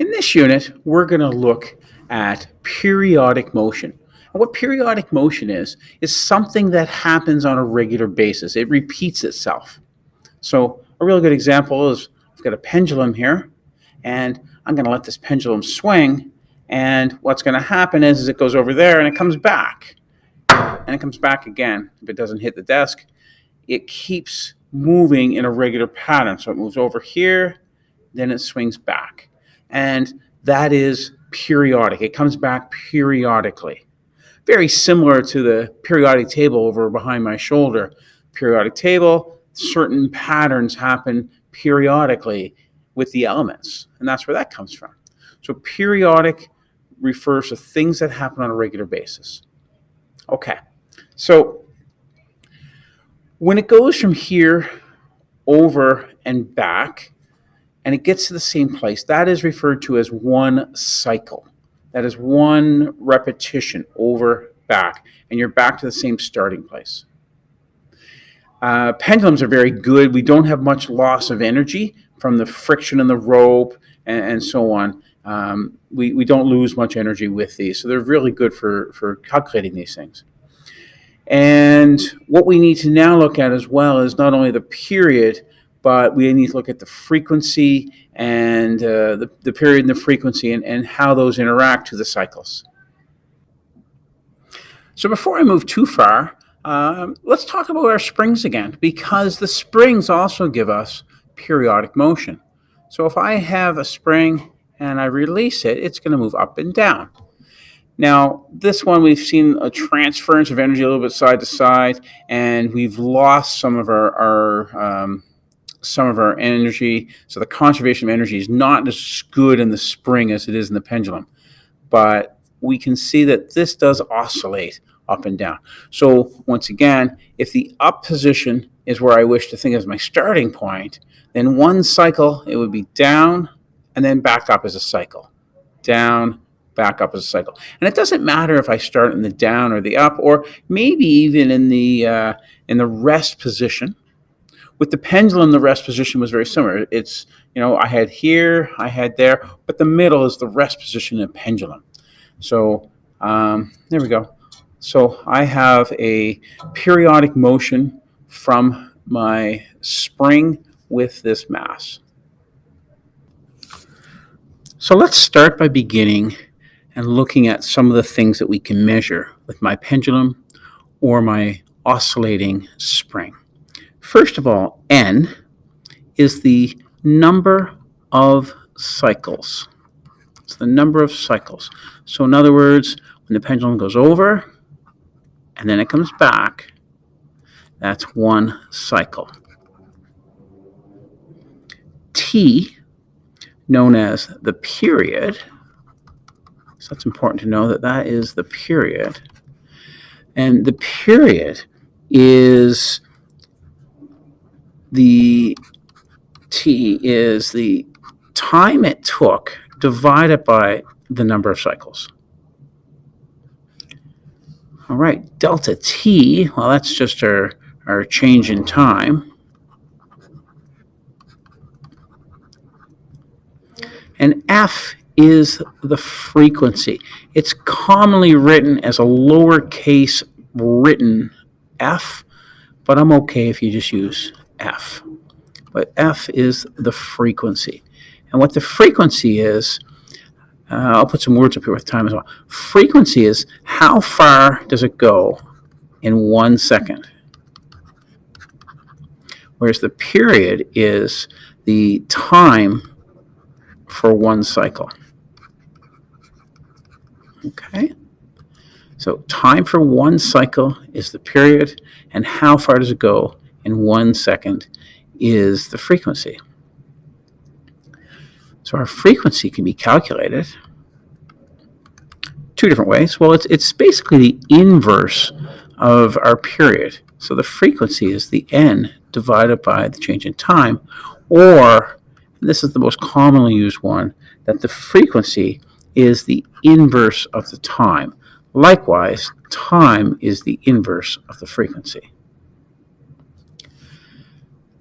In this unit, we're going to look at periodic motion. And what periodic motion is something that happens on a regular basis. It repeats itself. So a really good example is I've got a pendulum here, and I'm going to let this pendulum swing, and what's going to happen is it goes over there and it comes back, and it comes back again. If it doesn't hit the desk, it keeps moving in a regular pattern. So it moves over here, then it swings back. And that is periodic. It comes back periodically. Very similar to the periodic table over behind my shoulder. Periodic table, certain patterns happen periodically with the elements, and that's where that comes from. So periodic refers to things that happen on a regular basis. Okay, so when it goes from here over and back, and it gets to the same place, that is referred to as one cycle. That is one repetition over, back, and you're back to the same starting place. Pendulums are very good. We don't have much loss of energy from the friction in the rope and so on. We don't lose much energy with these, so they're really good for calculating these things. And what we need to now look at as well is not only the period, but we need to look at the frequency and the period and the frequency and how those interact to the cycles. So before I move too far, let's talk about our springs again, because the springs also give us periodic motion. So if I have a spring and I release it, it's going to move up and down. Now, this one, we've seen a transference of energy a little bit side to side, and we've lost some of our energy. So the conservation of energy is not as good in the spring as it is in the pendulum. But we can see that this does oscillate up and down. So once again, if the up position is where I wish to think as my starting point, then one cycle, it would be down and then back up as a cycle. Down, back up as a cycle. And it doesn't matter if I start in the down or the up, or maybe even in the rest position. With the pendulum, the rest position was very similar. It's, I had here, I had there, but the middle is the rest position in a pendulum. So there we go. So I have a periodic motion from my spring with this mass. So let's start by beginning and looking at some of the things that we can measure with my pendulum or my oscillating spring. First of all, N is the number of cycles. It's the number of cycles. So in other words, when the pendulum goes over and then it comes back, that's one cycle. T, known as the period, so that's important to know that is the period. And the period is the T is the time it took divided by the number of cycles. All right, delta T, well, that's just our change in time. And F is the frequency. It's commonly written as a lowercase written f, but I'm okay if you just use F. But F is the frequency. And what the frequency is, I'll put some words up here with time as well. Frequency is how far does it go in 1 second? Whereas the period is the time for one cycle. Okay? So time for one cycle is the period, and how far does it go in 1 second is the frequency. So our frequency can be calculated two different ways. Well, it's basically the inverse of our period. So the frequency is the n divided by the change in time, or, and this is the most commonly used one, that the frequency is the inverse of the time. Likewise, time is the inverse of the frequency.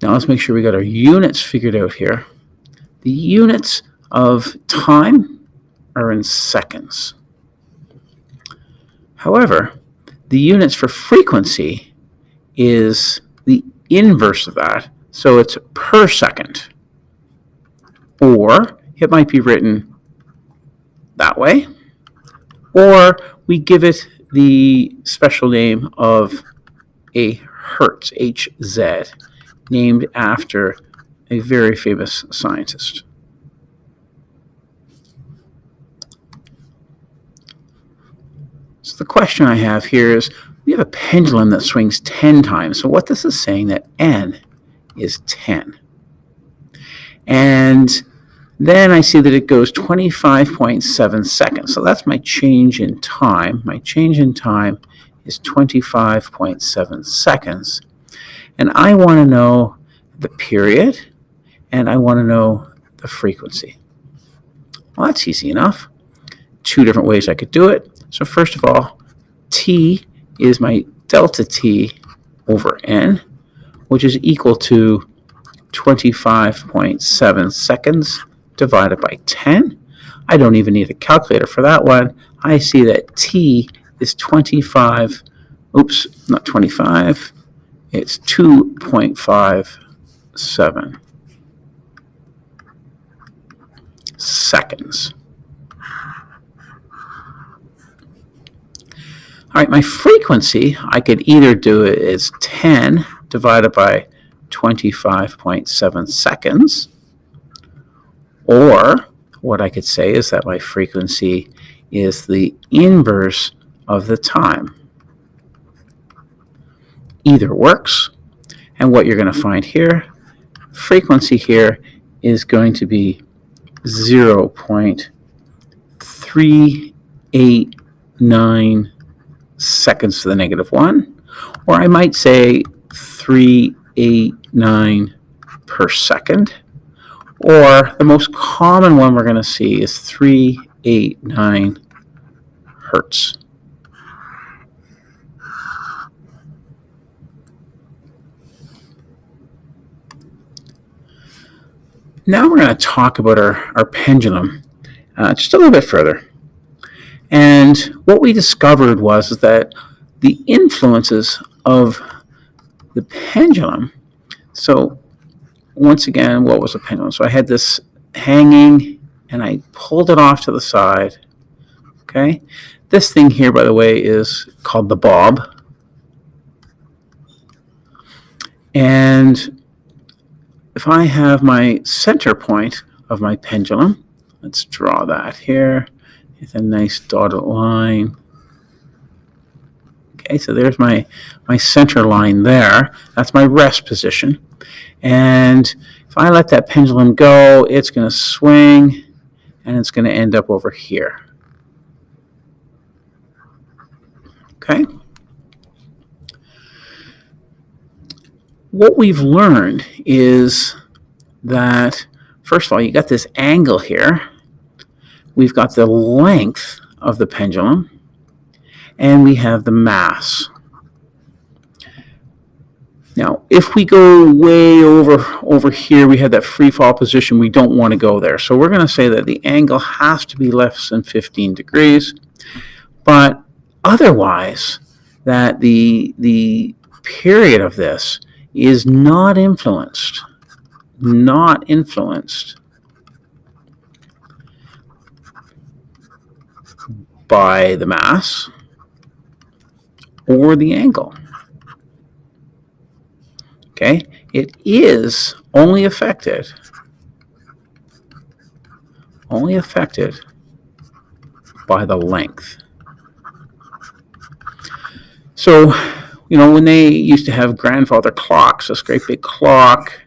Now let's make sure we got our units figured out here. The units of time are in seconds. However, the units for frequency is the inverse of that, so it's per second. Or it might be written that way, or we give it the special name of a Hertz, HZ, named after a very famous scientist. So the question I have here is, we have a pendulum that swings 10 times. So what this is saying that n is 10. And then I see that it goes 25.7 seconds. So that's my change in time. My change in time is 25.7 seconds. And I want to know the period, and I want to know the frequency. Well, that's easy enough. Two different ways I could do it. So first of all, t is my delta t over n, which is equal to 25.7 seconds divided by 10. I don't even need a calculator for that one. I see that t is 25, oops, not 25, it's 2.57 seconds. All right, my frequency, I could either do it as 10 divided by 25.7 seconds, or what I could say is that my frequency is the inverse of the time. Either works, and what you're going to find here, frequency here is going to be 0.389 seconds to the negative 1, or I might say 389 per second, or the most common one we're going to see is 389 hertz. Now we're going to talk about our pendulum just a little bit further. And what we discovered was that the influences of the pendulum, so once again, what was a pendulum? So I had this hanging and I pulled it off to the side. Okay, this thing here, by the way, is called the bob. And if I have my center point of my pendulum, let's draw that here with a nice dotted line. Okay, so there's my center line there. That's my rest position. And if I let that pendulum go, it's going to swing and it's going to end up over here. Okay? What we've learned is that, first of all, you got this angle here. We've got the length of the pendulum, and we have the mass. Now, if we go way over here, we have that free fall position. We don't want to go there. So we're going to say that the angle has to be less than 15 degrees. But otherwise, that the period of this is not influenced by the mass or the angle. Okay, it is only affected by the length. So, you know, when they used to have grandfather clocks, this great big clock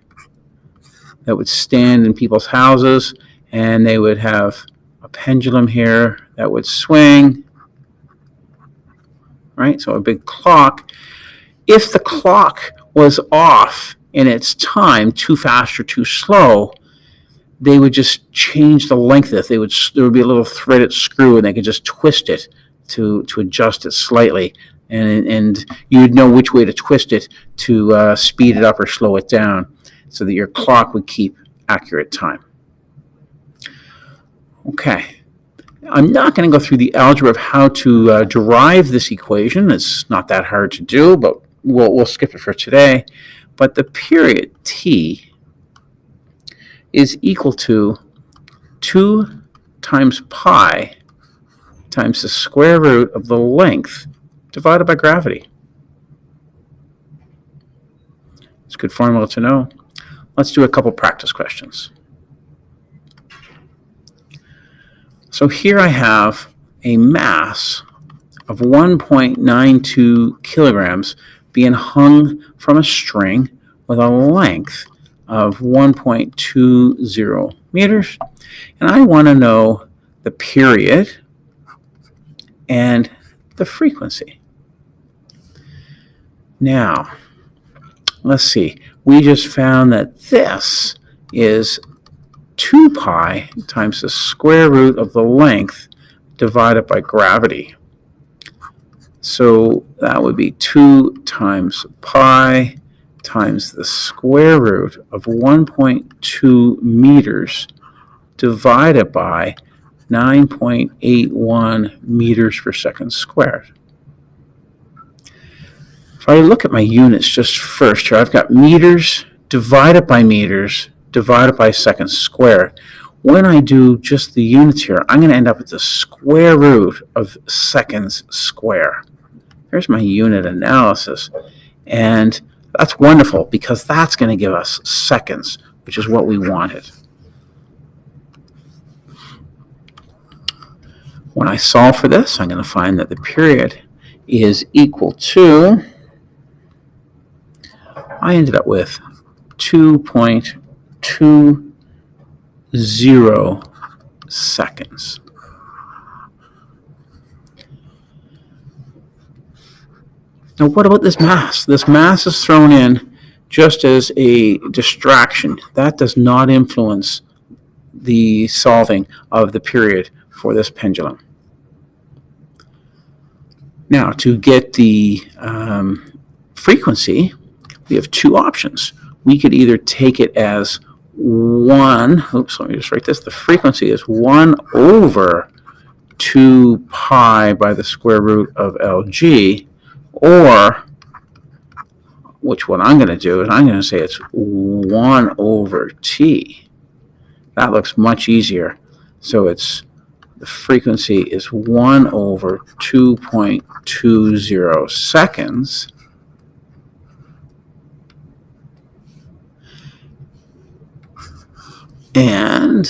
that would stand in people's houses, and they would have a pendulum here that would swing, right? So a big clock. If the clock was off in its time, too fast or too slow, they would just change the length of it. There would be a little threaded screw, and they could just twist it to adjust it slightly. And you'd know which way to twist it to speed it up or slow it down so that your clock would keep accurate time. Okay. I'm not going to go through the algebra of how to derive this equation. It's not that hard to do, but we'll skip it for today. But the period t is equal to 2 times pi times the square root of the length divided by gravity. It's a good formula to know. Let's do a couple practice questions. So here I have a mass of 1.92 kilograms being hung from a string with a length of 1.20 meters. And I want to know the period and the frequency. Now, let's see. We just found that this is 2 pi times the square root of the length divided by gravity. So that would be 2 times pi times the square root of 1.2 meters divided by 9.81 meters per second squared. If I look at my units just first here, I've got meters divided by seconds squared. When I do just the units here, I'm going to end up with the square root of seconds square. There's my unit analysis. And that's wonderful because that's going to give us seconds, which is what we wanted. When I solve for this, I'm going to find that the period is equal to, I ended up with 2.20 seconds. Now, what about this mass? This mass is thrown in just as a distraction. That does not influence the solving of the period for this pendulum. Now, to get the frequency, we have two options. We could either take it as let me just write this. The frequency is 1 over 2 pi by the square root of Lg, or, which what I'm going to do is I'm going to say it's 1 over t. That looks much easier. So the frequency is 1 over 2.20 seconds. And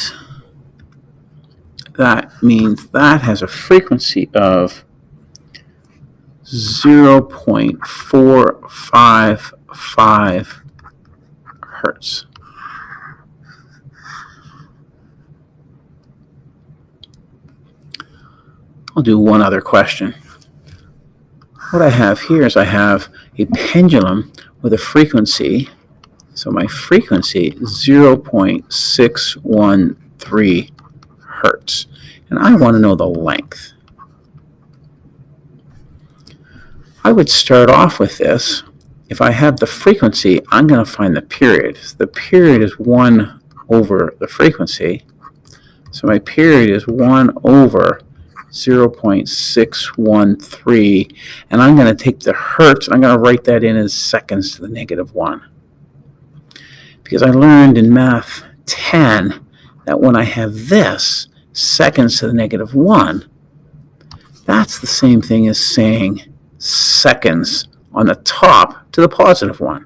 that means that has a frequency of 0.455 hertz. I'll do one other question. What I have here is I have a pendulum with a frequency. So my frequency is 0.613 hertz. And I want to know the length. I would start off with this. If I have the frequency, I'm going to find the period. The period is 1 over the frequency. So my period is 1 over 0.613. And I'm going to take the hertz. I'm going to write that in as seconds to the negative 1. Because I learned in Math 10 that when I have this, seconds to the negative 1, that's the same thing as saying seconds on the top to the positive 1.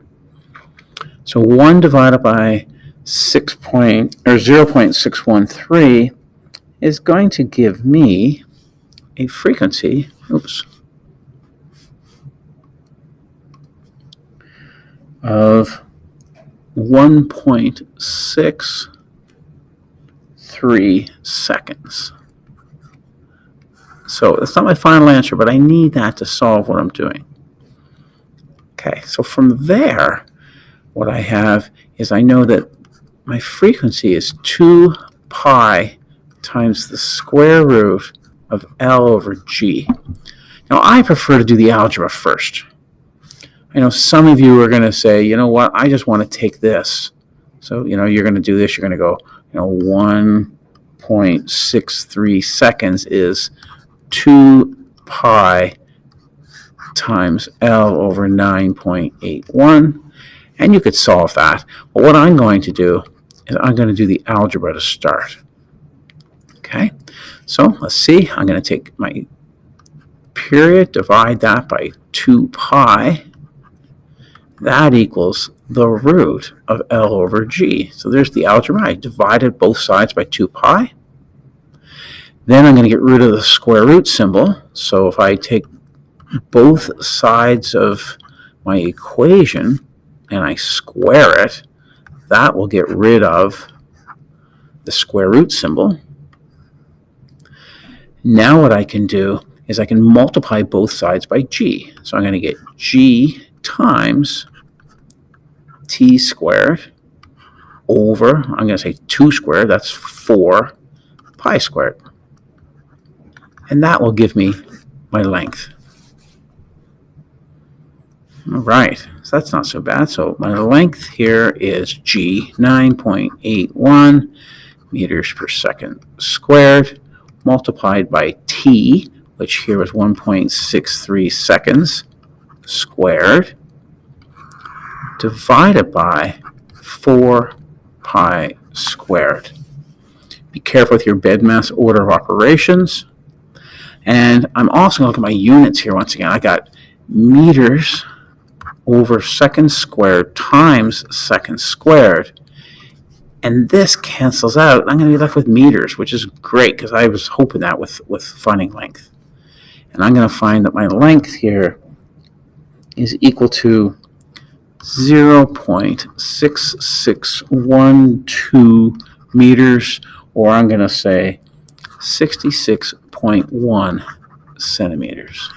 So 1 divided by 0.613 is going to give me a frequency, of 1.63 seconds. So that's not my final answer, but I need that to solve what I'm doing. Okay, so from there, what I have is I know that my frequency is 2 pi times the square root of L over G. Now, I prefer to do the algebra first. I know some of you are going to say, you know what, I just want to take this. So, you're going to do this. You're going to go, 1 1.63 seconds is 2 pi times L over 9.81. And you could solve that. But what I'm going to do is I'm going to do the algebra to start. Okay, so let's see. I'm going to take my period, divide that by 2 pi. That equals the root of L over G. So there's the algebra. I divided both sides by 2 pi. Then I'm going to get rid of the square root symbol. So if I take both sides of my equation and I square it, that will get rid of the square root symbol. Now what I can do is I can multiply both sides by G. So I'm going to get G times T squared over, I'm going to say 2 squared, that's 4 pi squared. And that will give me my length. All right, so that's not so bad. So my length here is G, 9.81 meters per second squared, multiplied by T, which here was 1.63 seconds squared, divided by 4 pi squared. Be careful with your BEDMAS order of operations. And I'm also going to look at my units here once again. I got meters over second squared times second squared. And this cancels out. I'm going to be left with meters, which is great because I was hoping that with finding length. And I'm going to find that my length here is equal to 0.6612 meters, or I'm going to say 66.1 centimeters.